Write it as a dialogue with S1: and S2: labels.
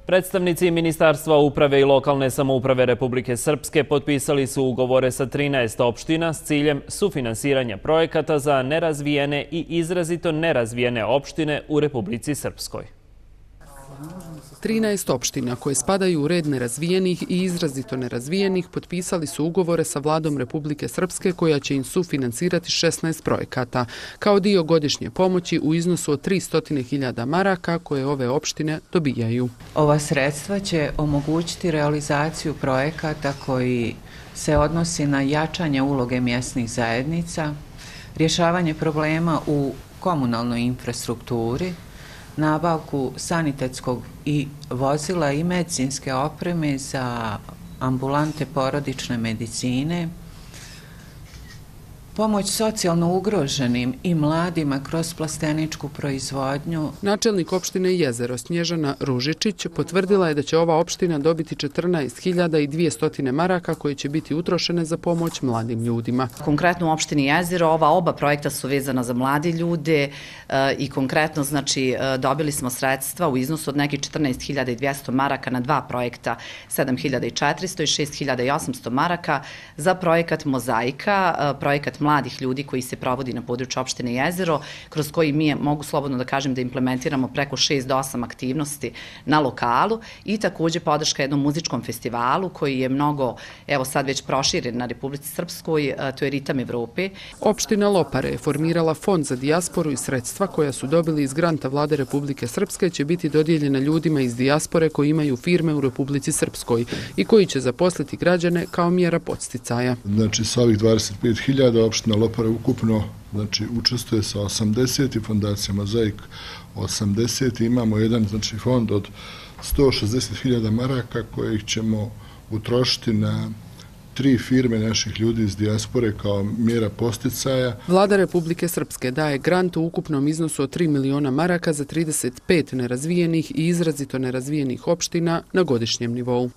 S1: Predstavnici Ministarstva uprave i lokalne samouprave Republike Srpske potpisali su ugovore sa 13 opština s ciljem sufinansiranja projekata za nerazvijene i izrazito nerazvijene opštine u Republici Srpskoj.
S2: 13 opština koje spadaju u red nerazvijenih i izrazito nerazvijenih potpisali su ugovore sa Vladom Republike Srpske koja će im sufinansirati 16 projekata, kao dio godišnje pomoći u iznosu od 300.000 maraka koje ove opštine dobijaju.
S3: Ova sredstva će omogućiti realizaciju projekata koji se odnosi na jačanje uloge mjesnih zajednica, rješavanje problema u komunalnoj infrastrukturi, nabavku sanitetskog i vozila i medicinske opreme za ambulante porodične medicine, pomoć socijalno ugroženim i mladima kroz plasteničku proizvodnju.
S2: Načelnik opštine Jezero Snježana Ružičić potvrdila je da će ova opština dobiti 14.200 maraka koje će biti utrošene za pomoć mladim ljudima.
S4: Konkretno u opštini Jezero oba projekta su vezana za mlade ljude i konkretno znači dobili smo sredstva u iznosu od nekih 14.200 maraka na dva projekta, 7.400 i 6.800 maraka za projekat Mozaika, projekat mladih ljudi koji se provodi na području opštine Jezero, kroz koji mi, mogu slobodno da kažem, da implementiramo preko 6 do 8 aktivnosti na lokalu i također podrška jednom muzičkom festivalu koji je mnogo, evo sad već proširen na Republici Srpskoj, to je Ritam Evrope.
S2: Opština Lopare je formirala fond za dijasporu i sredstva koja su dobili iz granta Vlade Republike Srpske će biti dodijeljena ljudima iz dijaspore koji imaju firme u Republici Srpskoj i koji će zaposliti građane kao mjera podsticaja.
S5: Znači sa ovih 25.000 opština Lopare ukupno učestvuje sa 80 i fondacija Mozaik 80 i imamo jedan fond od 160.000 maraka kojih ćemo utrošiti na 3 firme naših ljudi iz dijaspore kao mjera podsticaja.
S2: Vlada Republike Srpske daje grant u ukupnom iznosu od 3 miliona maraka za 35 nerazvijenih i izrazito nerazvijenih opština na godišnjem nivou.